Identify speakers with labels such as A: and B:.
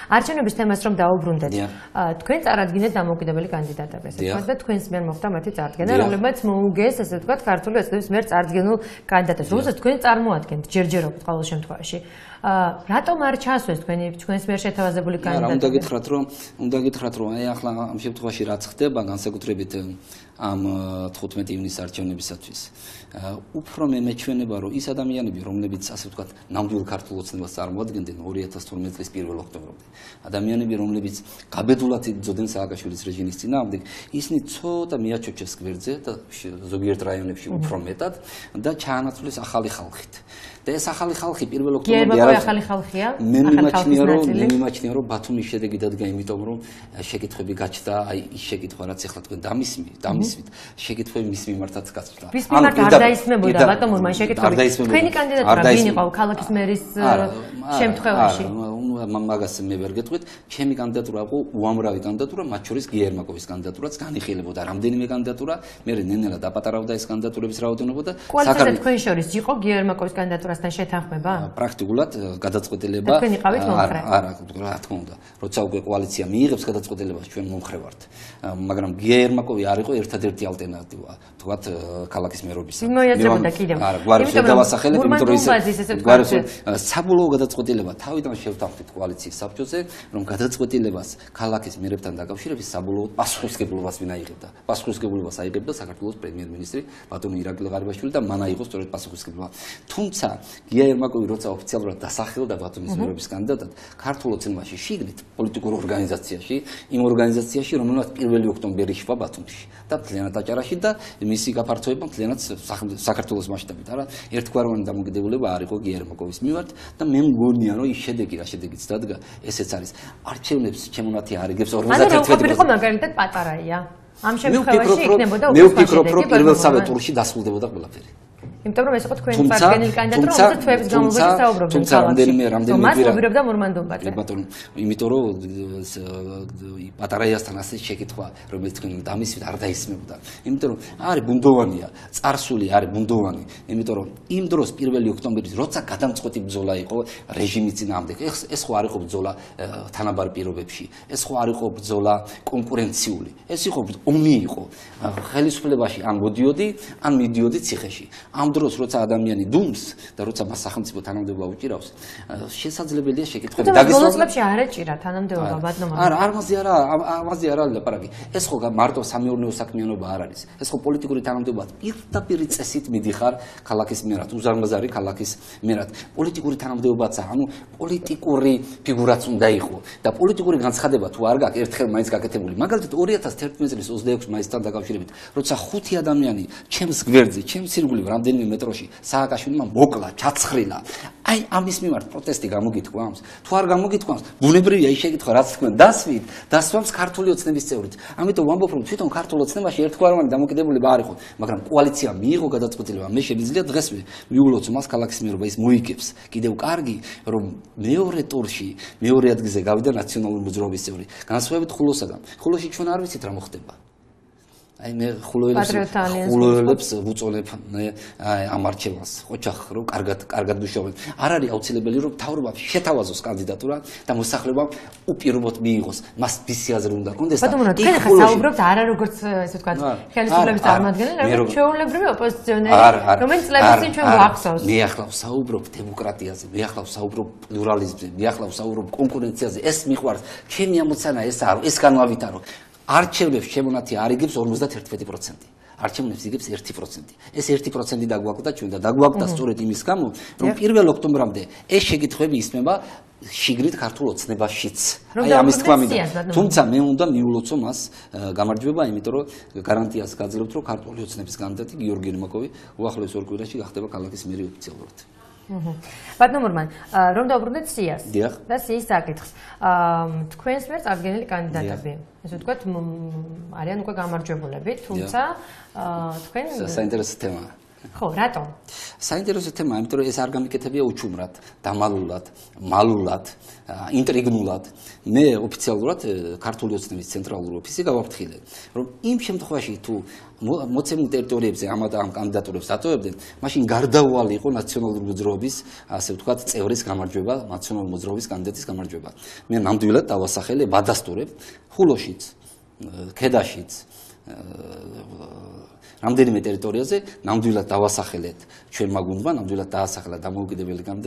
A: არჩევნების თემას რომ დავუბრუნდეთ. თქვენ წარადგინეთ დამოუკიდებელი კანდიდატებს, და თქვენს მიერ მოხდა მათი წარდგენა, რომლებმაც მოუგეს, ასე ვთქვათ, ქართული ოცნების მიერ წარდგენულ კანდიდატებს. როდესაც თქვენ წარმოადგენთ ჯერჯერობით ყოველ შემთხვევაში. რატომ არ ჩასვეს თქვენს მიერ შეთავაზებული კანდიდატები?
B: უნდა გითხრათ, რომ აი ახლა ამ შემთხვევაში რაც ხდება, განსაკუთრებით ამ 15 ივნისის არჩევნებისათვის, უფრო მეჩვენება, რომ ის ადამიანები, რომლებიც ასე ვთქვათ, ნამდვილ ქართულ ოცნებას წარმოადგენდნენ 2012 წლის 1 ოქტომბრამდე, ადამიანები, რომლებიც გაბედულად იბრძოდნენ სააკაშვილის რეჟიმის წინააღმდეგ, ისინი ცოტა მიაჩოჩეს გვერდზე და ზოგიერთ რაიონებში უფრო მეტად და ჩაანაცვლეს ახალი ხალხით. და ეს ახალი ხალხი 1 ოქტომბერამდე
A: არის ახალი ხალხია?
B: მე მიმაჩნია, რომ ბათუმის შედეგი დადგა, იმიტომ რომ შეკითხვები გაჩნდა, აი ის შეკითხვა, რაც ახლა თქვენ დამისვით, შეკითხვები მის მიმართაც გაჩნდა.
A: ვის მიმართ არ დაისმებოდა ბატონ მურმან შეკითხვები? თქვენი კანდიდატურა ვინ იყო ქალაქის მერის შემთხვევაში?
B: მაგას მე ვერ გეტყვით, ჩემი კანდიდატურა იყო უამრავი კანდიდატურა, მათ შორის გია ერმაკოვის კანდიდატურაც განიხილებოდა რამდენიმე კანდიდატურა, მე ნენელა დაპატარავდა ეს კანდიდატურების რაოდენობა და
A: კოალიციაზე თქვენ შორის იყო გია ერმაკოვის კანდიდატურასთან შეთანხმება?
B: პრაქტიკულად გადაწყვეტილება არა, რა თქმა უნდა, როცა უკვე კოალიცია მიიღებს გადაწყვეტილებას, ჩვენ მომხრე ვართ. მაგრამ გია ერმაკოვი არ იყო ერთადერთი ალტერნატივა, თქვათ ქალაქის მერობისა.
A: მოიაზრებოდა კიდევ.
B: არა, გვარს ვერ დავასახელებ, იმიტომ რომ საბოლოო გადაწყვეტილება თავიდან შევთანხმდით კოალიციის საბჭოზე, რომ გადაწყვეტილებას ქალაქის მერებთან დაკავშირებით საბოლოოდ პასუხისმგებლობას ვინ აიღებდა. პასუხისმგებლობას აიღებდა საქართველოს პრემიერ-მინისტრი ბატონი ირაკლი ღარიბაშვილი და მან აიღო სწორედ პასუხისმგებლობა. თუმცა გია ერმაკოვი როცა ოფიციალურად დასახელდა ბათუმის მერობის კანდიდატად, ქართულ ოცნებაში შიგნით პოლიტიკურ ორგანიზაციაში, იმ ორგანიზაციაში, რომელმაც 1 ოქტომბერი შვა ბათუმში და მთლიანად აჭარაში და მისი გაფართოება მთლიანად საქართველოს მასშტაბით, არა, ერთგვაროვანი დამოკიდებულება არ იყო გია ერმაკოვის მიმართ და მე მგონია, რომ ის შედეგი რა შედეგიც დადგა, ესეც არის. არჩევნებს ჩემონათი არიგებს 51%.
A: მაგალითად პატარაია. ამ შემთხვევაში იქნებოდა
B: მე ვფიქრობ, რომ პირველსავე ტურში დასრულდებოდა ყველაფერი.
A: იმიტომ რომ ეს იყო თქვენი წარდგენილი კანდიდატურა, რომელსაც თვეების განმავლობაში საუბრობდნენ.
B: თუმცა რამდენიმე
A: მას მოგირებდა მურმან დუმბაძე.
B: ბატონო, იმიტომ რომ პატარაიასთან ასე შეკითხვა, რომელიც თქვენ დამისვით არ დაისმებოდა. იმიტომ რომ არის ბუნდოვანია, წარსული არის ბუნდოვანი. იმიტომ რომ იმ დროს 1 ოქტომბრის როცა გადამწყვეტი ბრძოლა იყო რეჟიმის წინააღმდეგ, ეს ხო არ იყო ბრძოლა თანაბარ პირობებში, ეს ხო არ იყო ბრძოლა კონკურენციული. ეს იყო ომი იყო. ხელისუფლებაში ან მოდიოდი, ან მიდიოდი ციხეში. ამ დროს როცა ადამიანი დუმს და როცა მას სახელმწიფო თანამდებობა უჭირავს, შესაძლებელია შეკითხვები
A: დაგისვლა. ბოლო წლებში არ ეჭირა თანამდებობა ბატონო.
B: არა, ამაზე არ არის ლაპარაკი. ეს ხო მარტო სამეურნეო საქმიანობა არ არის. ეს ხო პოლიტიკური თანამდებობა პირდაპირ წესით მიდიხარ ქალაქის მერად, უზარმაზარი ქალაქის მერად. პოლიტიკური თანამდებობაცა, ანუ პოლიტიკური ფიგურაც უნდა იყო და პოლიტიკური განცხადება თუ არ გაქვს ერთხელ მაინც გაკეთებული. მაგალითად 2011 წლის 26 მაისთან დაკავშირებით, როცა 5 ადამიანი ჩემს გვერდზე, ჩემს ირგვლივ რამდენიმე მეტროში სააკაშვილმა მოკლა, ჩაცხრილა. აი ამის მიმართ პროტესტი გამოგითქვამს. თუ არ გამოგითქვამს, ბუნებრივია ის შეკითხვა, რაც თქვენ დასვამს ქართული ოცნების წევრით. ამიტომ ვამბობ, რომ თვითონ ქართულ ოცნებაში ერთგვაროვანი დამოკიდებულება არ იყო, მაგრამ კოალიცია მიიღო გადაწყვეტილება. მე შემიძლია დღესვე მიულოცო მას ქალაქის მერობა ის მოიგებს. კიდევ კარგი, რომ მეორე ტურში, მეორე ადგილზე გავიდა ნაციონალური მოძრაობის წევრი. განსხვავებით ხულოსაგან. ხულოში ჩვენ არ ვიცით რა მოხდება. აი მე ხულოელებს ვუწონებ ამ არჩევანს. ოჩახ რომ კარგად მუშაობენ. არ არის აუცილებელი რომ მთავრობამ შეთავაზოს კანდიდატურა და მოსახლეობამ უპირობოდ მიიღოს. მას მისი აზრი უნდა კონდეს.
A: ბატონო, თქვენ ახლა საუბრობთ არა როგორც ესე ვთქვათ, ხელისუფლების წარმომადგენელი, არამედ ჩვეულებრივი ოპოზიციონერი, რომელიც წლების წინ ჩვენ გვახსოვს.
B: მე ახლა ვსაუბრობ დემოკრატიაზე, მე ახლა ვსაუბრობ პლურალიზმზე, მე ახლა ვსაუბრობ კონკურენციაზე. ეს მიყვარს. ჩემი ამოცანა ეს განვავითარო. არჩევნებს ჩემონათი არიგებს 51%. არჩევნებს იგებს 1%. ეს 1% დაგვაკვდა ჩვენ და დაგვაკვდა სწორედ იმის გამო, რომ 1 ოქტომბრამდე ეს შეკითხვები ისმება შიგრით ქართულ ოცნებაშიც. აი ამის თქვა მინდა. თუმცა მე უნდა მიულოცო მას გამარჯვება, იმიტომ რომ გარანტიას გაძლევთ, რომ ქართული ოცნების კანდიდატი გიორგი ერმაკოვი უახლოეს 2 კვირაში გახდება ქალაქის მერი ოფიციალურად.
A: ბატონო მურმან, რომ დავუბრუნდეთ სიას და სიის საკითხს. თქვენს მიერ წარდგენილი კანდიდატები, ესე ვთქვათ, არიან უკვე გამარჯვებულები, თუმცა თქვენ
B: საინტერესო თემაა.
A: ხო, რატომ?
B: საინტერესო თემაა, იმიტომ რომ ეს არ გამიკეთებია უჩუმრად, დამალულად, მალულად, ინტრიგნულად. მე ოფიციალურად ქართული ოცნების ცენტრალური ოფისი გავაფრთხილე, რომ იმ შემთხვევაში თუ მოცემულ ტერიტორიებზე ამ კანდიდატურებს ატოვებდნენ, მაშინ გარდაუვალი იყო ნაციონალური მოძრაობის, ასე ვთქვათ, წევრის გამარჯვება, ნაციონალური მოძრაობის კანდიდატის გამარჯვება. მე ნამდვილად დავასახელე, ვადასტურებ ხულოშიც, ქედაშიც, რამდენიმე ტერიტორიაზე ნამდვილად დავასახელეთ ჩვენმა გუნდმა, ნამდვილად დაასახელა დამოუკიდებელი კანდიდატი.